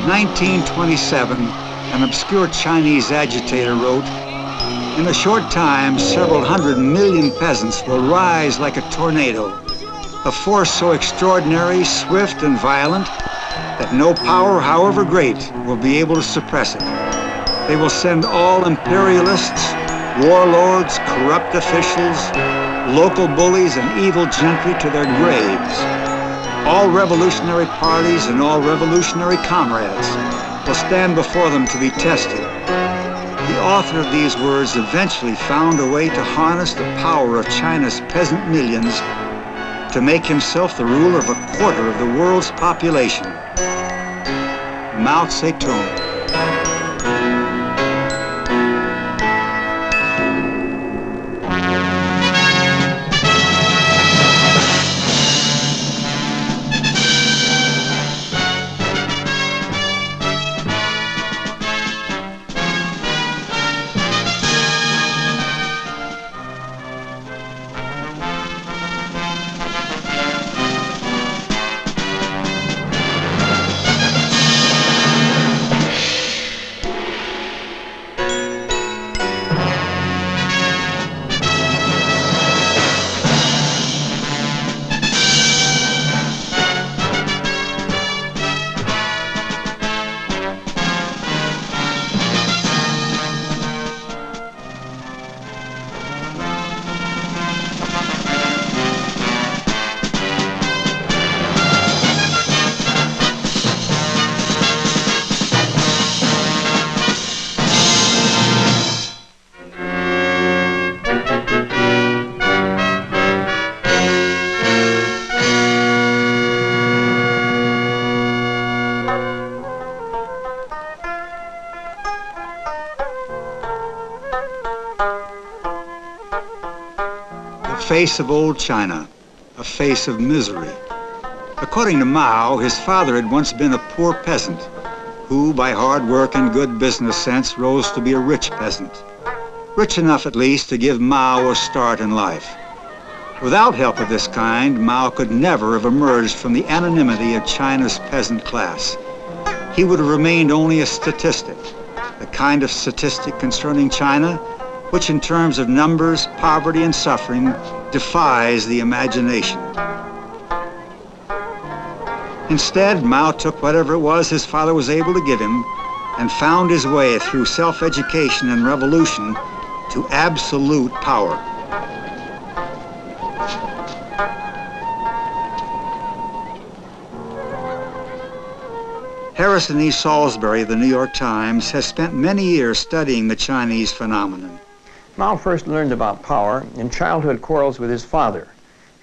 1927, an obscure Chinese agitator wrote, "In a short time, several 100 million peasants will rise like a tornado, a force so extraordinary, swift, and violent that no power, however great, will be able to suppress it. They will send all imperialists, warlords, corrupt officials, local bullies, and evil gentry to their graves. All revolutionary parties and all revolutionary comrades will stand before them to be tested." The author of these words eventually found a way to harness the power of China's peasant millions to make himself the ruler of a quarter of the world's population. Mao Tse-tung. Face of old China, a face of misery. According to Mao, his father had once been a poor peasant who, by hard work and good business sense, rose to be a rich peasant. Rich enough, at least, to give Mao a start in life. Without help of this kind, Mao could never have emerged from the anonymity of China's peasant class. He would have remained only a statistic, the kind of statistic concerning China which in terms of numbers, poverty, and suffering defies the imagination. Instead, Mao took whatever it was his father was able to give him and found his way through self-education and revolution to absolute power. Harrison E. Salisbury of the New York Times has spent many years studying the Chinese phenomenon. Mao first learned about power in childhood quarrels with his father,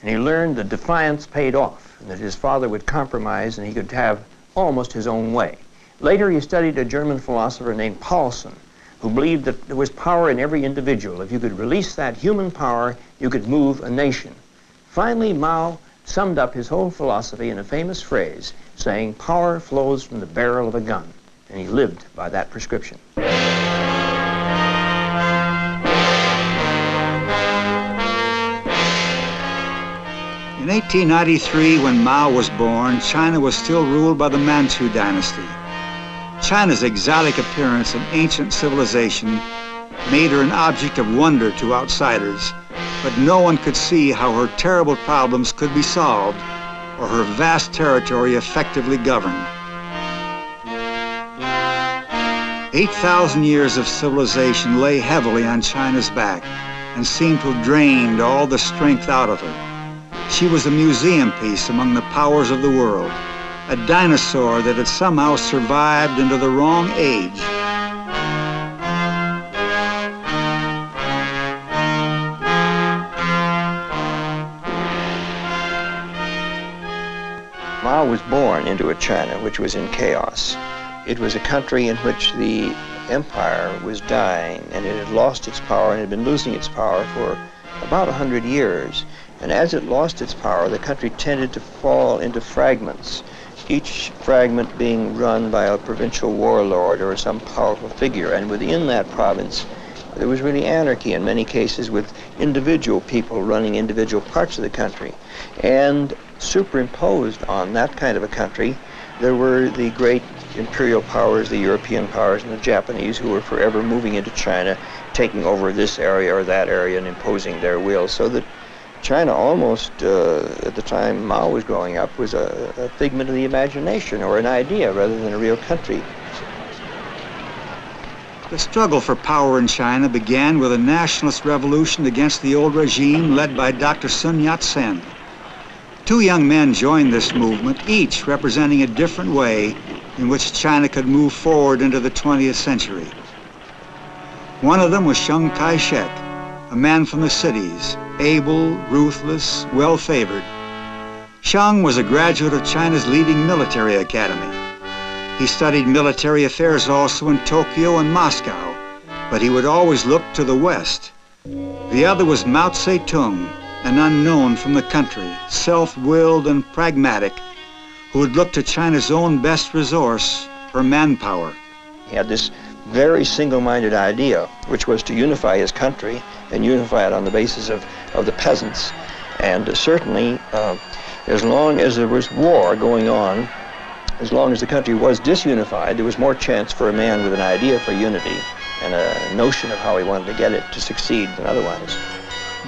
and he learned that defiance paid off, and that his father would compromise and he could have almost his own way. Later, he studied a German philosopher named Paulsen, who believed that there was power in every individual. If you could release that human power, you could move a nation. Finally, Mao summed up his whole philosophy in a famous phrase, saying, "Power flows from the barrel of a gun," and he lived by that prescription. In 1893, when Mao was born, China was still ruled by the Manchu dynasty. China's exotic appearance and ancient civilization made her an object of wonder to outsiders, but no one could see how her terrible problems could be solved or her vast territory effectively governed. 8,000 years of civilization lay heavily on China's back and seemed to have drained all the strength out of her. She was a museum piece among the powers of the world, a dinosaur that had somehow survived into the wrong age. Mao was born into a China which was in chaos. It was a country in which the empire was dying, and it had lost its power and had been losing its power for about 100 years. And as it lost its power, the country tended to fall into fragments, each fragment being run by a provincial warlord or some powerful figure. And within that province, there was really anarchy in many cases, with individual people running individual parts of the country. And superimposed on that kind of a country There were the great imperial powers, the European powers, and the Japanese, who were forever moving into China, taking over this area or that area and imposing their will, so that China almost, at the time Mao was growing up, was a figment of the imagination or an idea rather than a real country. The struggle for power in China began with a nationalist revolution against the old regime led by Dr. Sun Yat-sen. Two young men joined this movement, each representing a different way in which China could move forward into the 20th century. One of them was Chiang Kai-shek, a man from the cities, able, ruthless, well-favored. Chiang was a graduate of China's leading military academy. He studied military affairs also in Tokyo and Moscow, but he would always look to the West. The other was Mao Tse-tung, an unknown from the country, self-willed and pragmatic, who would look to China's own best resource for manpower. He had this very single-minded idea, which was to unify his country and unify it on the basis of the peasants. And certainly, as long as there was war going on, as long as the country was disunified, there was more chance for a man with an idea for unity and a notion of how he wanted to get it to succeed than otherwise.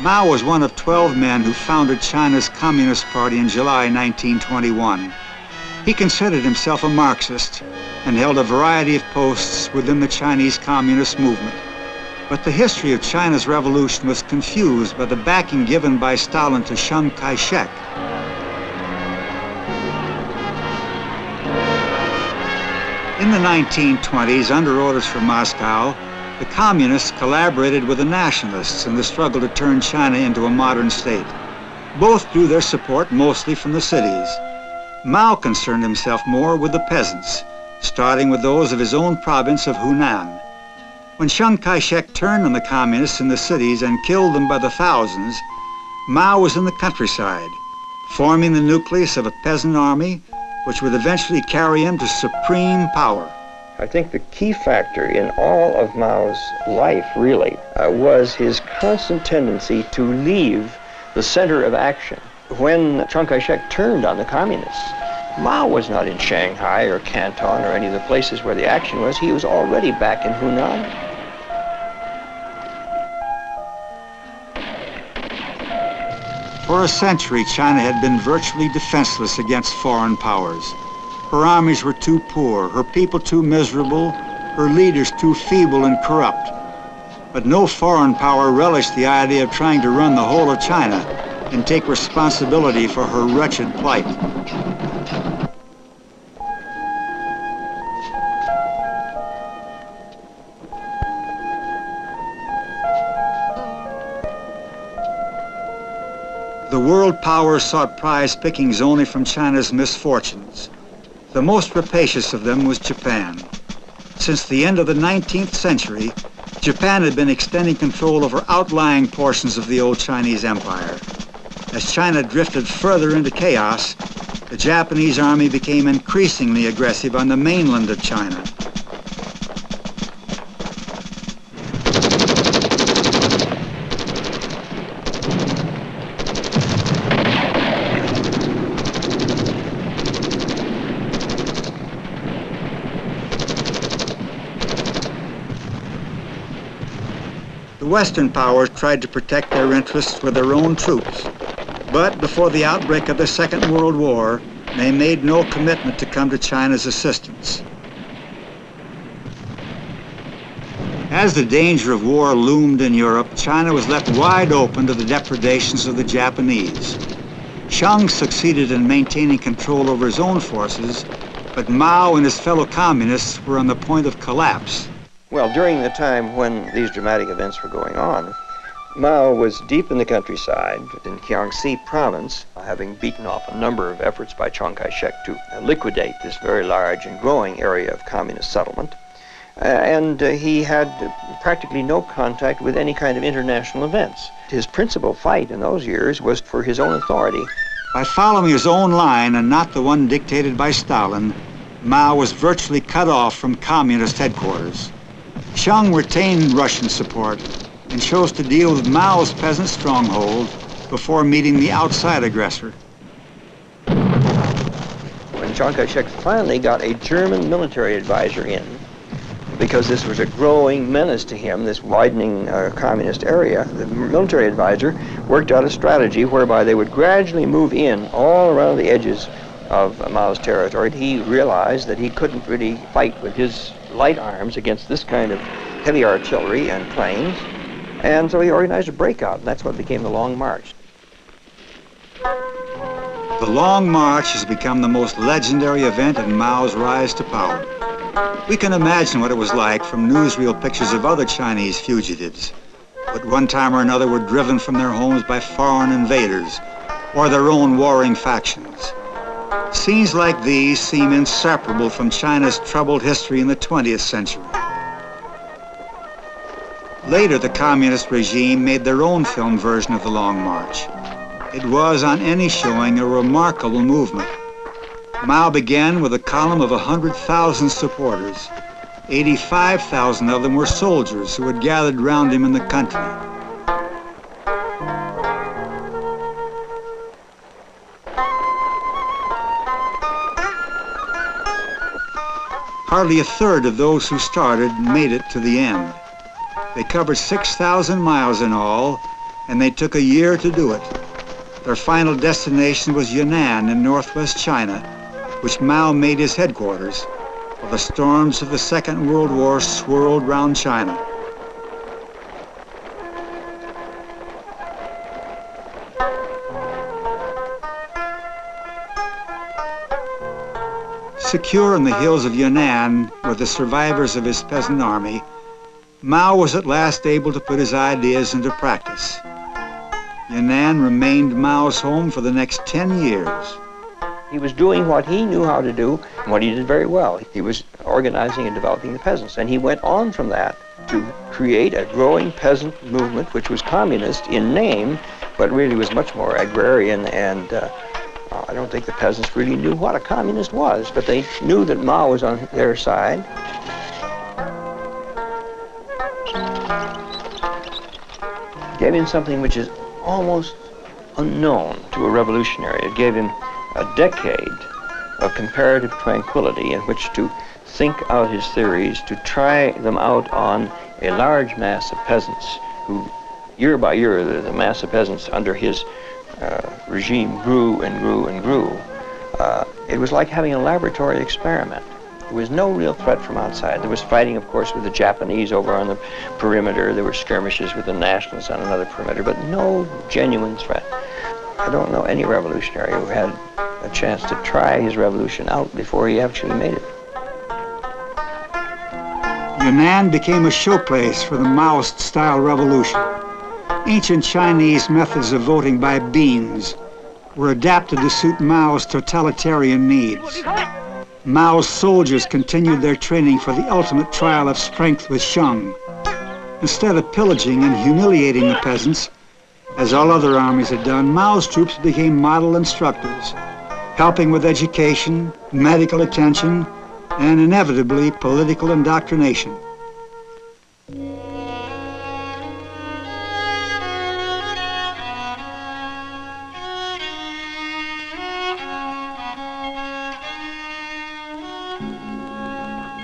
Mao was one of 12 men who founded China's Communist Party in July 1921. He considered himself a Marxist and held a variety of posts within the Chinese Communist movement. But the history of China's revolution was confused by the backing given by Stalin to Chiang Kai-shek. In the 1920s, under orders from Moscow, the Communists collaborated with the Nationalists in the struggle to turn China into a modern state. Both drew their support mostly from the cities. Mao concerned himself more with the peasants, starting with those of his own province of Hunan. When Chiang Kai-shek turned on the Communists in the cities and killed them by the thousands, Mao was in the countryside, forming the nucleus of a peasant army which would eventually carry him to supreme power. I think the key factor in all of Mao's life, really, was his constant tendency to leave the center of action. When Chiang Kai-shek turned on the communists, Mao was not in Shanghai or Canton or any of the places where the action was. He was already back in Hunan. For a century, China had been virtually defenseless against foreign powers. Her armies were too poor, her people too miserable, her leaders too feeble and corrupt. But no foreign power relished the idea of trying to run the whole of China and take responsibility for her wretched plight. The world powers sought prize pickings only from China's misfortunes. The most rapacious of them was Japan. Since the end of the 19th century, Japan had been extending control over outlying portions of the old Chinese empire. As China drifted further into chaos, the Japanese army became increasingly aggressive on the mainland of China. The Western powers tried to protect their interests with their own troops, but before the outbreak of the Second World War, they made no commitment to come to China's assistance. As the danger of war loomed in Europe, China was left wide open to the depredations of the Japanese. Chiang succeeded in maintaining control over his own forces, but Mao and his fellow communists were on the point of collapse. Well, during the time when these dramatic events were going on, Mao was deep in the countryside in Jiangxi province, having beaten off a number of efforts by Chiang Kai-shek to liquidate this very large and growing area of communist settlement. And he had practically no contact with any kind of international events. His principal fight in those years was for his own authority. By following his own line and not the one dictated by Stalin, Mao was virtually cut off from communist headquarters. Chiang retained Russian support and chose to deal with Mao's peasant stronghold before meeting the outside aggressor. When And Chiang Kai-shek finally got a German military advisor in, because this was a growing menace to him, this widening communist area. The military advisor worked out a strategy whereby they would gradually move in all around the edges of Mao's territory. He realized that he couldn't really fight with his light arms against this kind of heavy artillery and planes, and so he organized a breakout, and that's what became the Long March. The Long March has become the most legendary event in Mao's rise to power. We can imagine what it was like from newsreel pictures of other Chinese fugitives who at one time or another were driven from their homes by foreign invaders or their own warring factions. Scenes like these seem inseparable from China's troubled history in the 20th century. Later, the communist regime made their own film version of the Long March. It was, on any showing, a remarkable movement. Mao began with a column of 100,000 supporters. 85,000 of them were soldiers who had gathered round him in the country. Hardly a third of those who started made it to the end. They covered 6,000 miles in all, and they took a year to do it. Their final destination was Yunnan in northwest China, which Mao made his headquarters, while the storms of the Second World War swirled round China. Secure in the hills of Yunnan with the survivors of his peasant army, Mao was at last able to put his ideas into practice. Yunnan remained Mao's home for the next 10 years. He was doing what he knew how to do, and what he did very well. He was organizing and developing the peasants, and he went on from that to create a growing peasant movement which was communist in name, but really was much more agrarian, and I don't think the peasants really knew what a communist was, but they knew that Mao was on their side. Gave him something which is almost unknown to a revolutionary. It gave him a decade of comparative tranquility in which to think out his theories, to try them out on a large mass of peasants who, year by year, the mass of peasants under his regime grew and grew and grew. It was like having a laboratory experiment. There was no real threat from outside. There was fighting, of course, with the Japanese over on the perimeter. There were skirmishes with the nationalists on another perimeter, but no genuine threat. I don't know any revolutionary who had a chance to try his revolution out before he actually made it. Yunnan became a showplace for the Maoist-style revolution. Ancient Chinese methods of voting by beans were adapted to suit Mao's totalitarian needs. Mao's soldiers continued their training for the ultimate trial of strength with Sheng. Instead of pillaging and humiliating the peasants, as all other armies had done, Mao's troops became model instructors, helping with education, medical attention, and inevitably political indoctrination.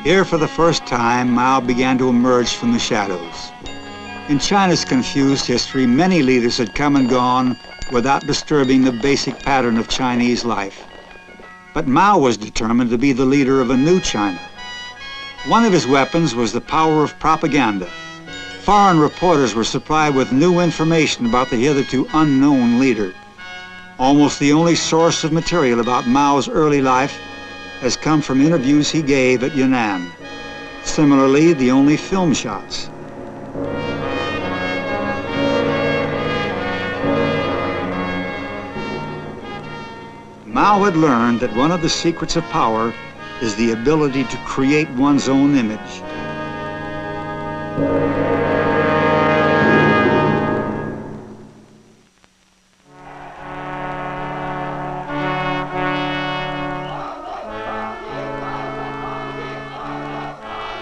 Here, for the first time, Mao began to emerge from the shadows. In China's confused history, many leaders had come and gone without disturbing the basic pattern of Chinese life. But Mao was determined to be the leader of a new China. One of his weapons was the power of propaganda. Foreign reporters were supplied with new information about the hitherto unknown leader. Almost the only source of material about Mao's early life has come from interviews he gave at Yunnan. Similarly, the only film shots. Mao had learned that one of the secrets of power is the ability to create one's own image.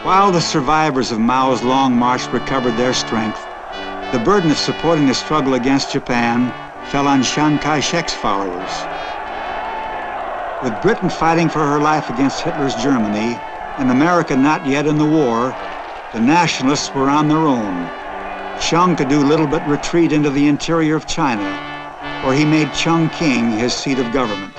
While the survivors of Mao's Long March recovered their strength, the burden of supporting the struggle against Japan fell on Chiang Kai-shek's followers. With Britain fighting for her life against Hitler's Germany and America not yet in the war, the nationalists were on their own. Shang could do little but retreat into the interior of China, where he made Chongqing his seat of government.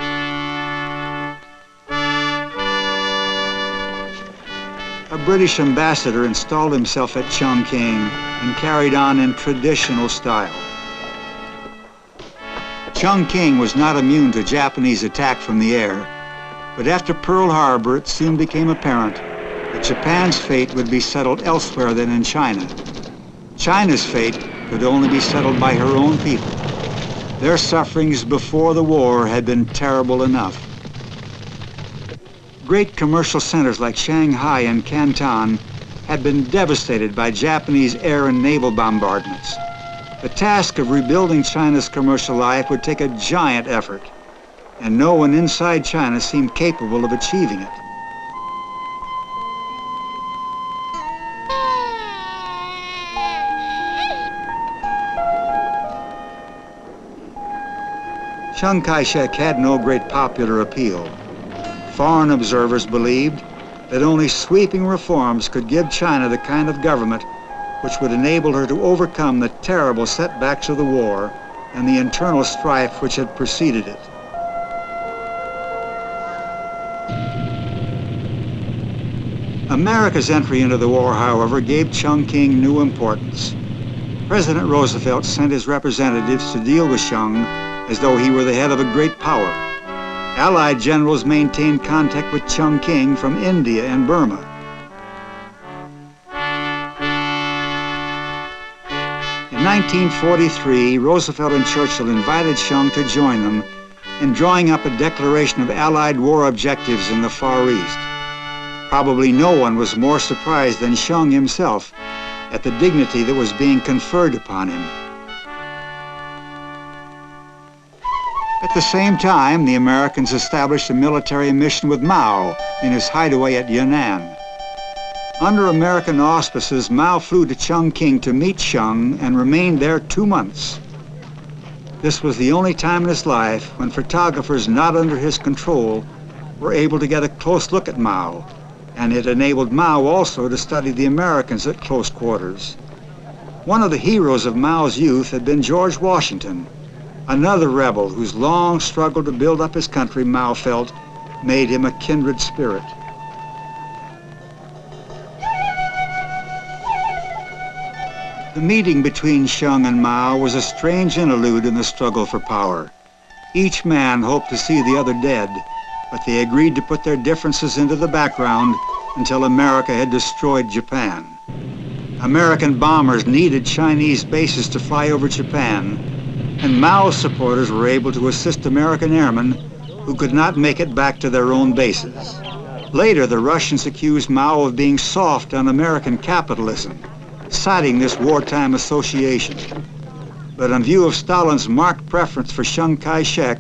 A British ambassador installed himself at Chongqing and carried on in traditional style. Chongqing was not immune to Japanese attack from the air, but after Pearl Harbor, it soon became apparent that Japan's fate would be settled elsewhere than in China. China's fate could only be settled by her own people. Their sufferings before the war had been terrible enough. Great commercial centers like Shanghai and Canton had been devastated by Japanese air and naval bombardments. The task of rebuilding China's commercial life would take a giant effort, and no one inside China seemed capable of achieving it. Chiang Kai-shek had no great popular appeal. Foreign observers believed that only sweeping reforms could give China the kind of government which would enable her to overcome the terrible setbacks of the war and the internal strife which had preceded it. America's entry into the war, however, gave Chongqing new importance. President Roosevelt sent his representatives to deal with Shang as though he were the head of a great power. Allied generals maintained contact with Chongqing from India and Burma. In 1943, Roosevelt and Churchill invited Shang to join them in drawing up a declaration of Allied war objectives in the Far East. Probably no one was more surprised than Shang himself at the dignity that was being conferred upon him. At the same time, the Americans established a military mission with Mao in his hideaway at Yan'an. Under American auspices, Mao flew to Chongqing to meet Shang and remained there 2 months. This was the only time in his life when photographers not under his control were able to get a close look at Mao, and it enabled Mao also to study the Americans at close quarters. One of the heroes of Mao's youth had been George Washington, another rebel whose long struggle to build up his country, Mao felt, made him a kindred spirit. The meeting between Shang and Mao was a strange interlude in the struggle for power. Each man hoped to see the other dead, but they agreed to put their differences into the background until America had destroyed Japan. American bombers needed Chinese bases to fly over Japan, and Mao's supporters were able to assist American airmen who could not make it back to their own bases. Later, the Russians accused Mao of being soft on American capitalism, citing this wartime association. But in view of Stalin's marked preference for Chiang Kai-shek,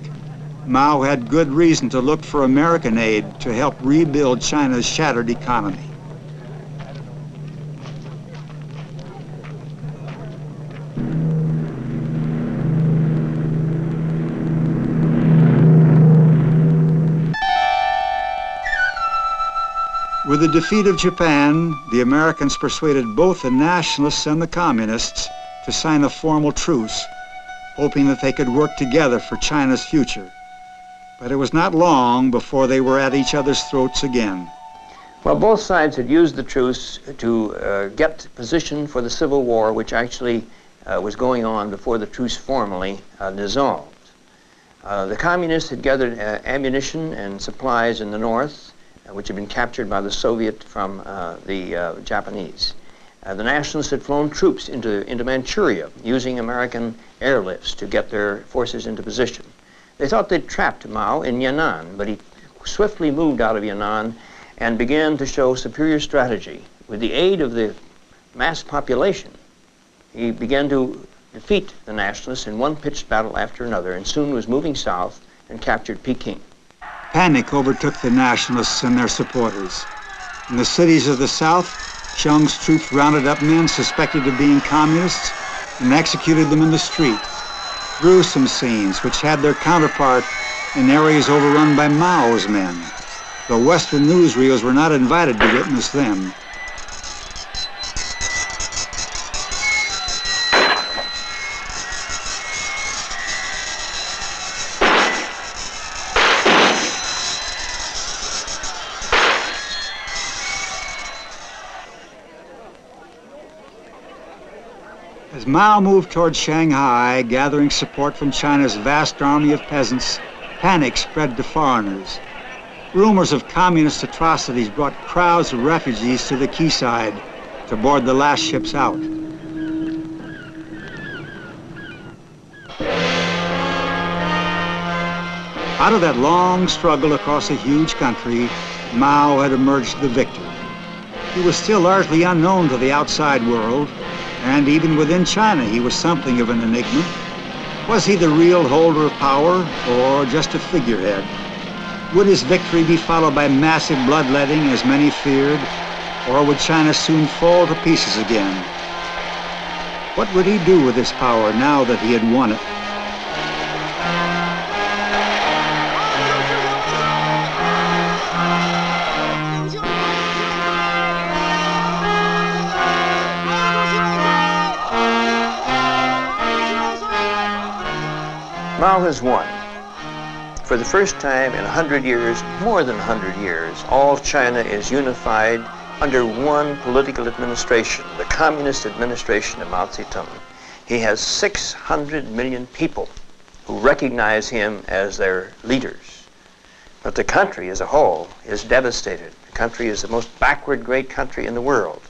Mao had good reason to look for American aid to help rebuild China's shattered economy. With the defeat of Japan, the Americans persuaded both the nationalists and the communists to sign a formal truce, hoping that they could work together for China's future. But it was not long before they were at each other's throats again. Well, both sides had used the truce to get position for the Civil War, which actually was going on before the truce formally dissolved. The communists had gathered ammunition and supplies in the north, which had been captured by the Soviet from the Japanese. The nationalists had flown troops into Manchuria, using American airlifts to get their forces into position. They thought they'd trapped Mao in Yan'an, but he swiftly moved out of Yan'an and began to show superior strategy. With the aid of the mass population, he began to defeat the nationalists in one pitched battle after another, and soon was moving south and captured Peking. Panic overtook the nationalists and their supporters. In the cities of the south, Chiang's troops rounded up men suspected of being communists and executed them in the street. Gruesome scenes which had their counterpart in areas overrun by Mao's men, though Western newsreels were not invited to witness them. As Mao moved toward Shanghai, gathering support from China's vast army of peasants, panic spread to foreigners. Rumors of communist atrocities brought crowds of refugees to the quayside to board the last ships out. Out of that long struggle across a huge country, Mao had emerged the victor. He was still largely unknown to the outside world, and even within China, he was something of an enigma. Was he the real holder of power, or just a figurehead? Would his victory be followed by massive bloodletting, as many feared, or would China soon fall to pieces again? What would he do with his power now that he had won it? Mao has won. For the first time in 100 years, more than 100 years, all China is unified under one political administration, the communist administration of Mao Zedong. He has 600 million people who recognize him as their leaders. But the country as a whole is devastated. The country is the most backward great country in the world.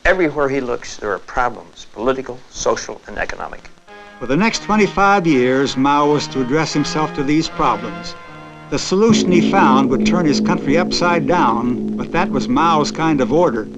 Everywhere he looks, there are problems, political, social, and economic. For the next 25 years, Mao was to address himself to these problems. The solution he found would turn his country upside down, but that was Mao's kind of order.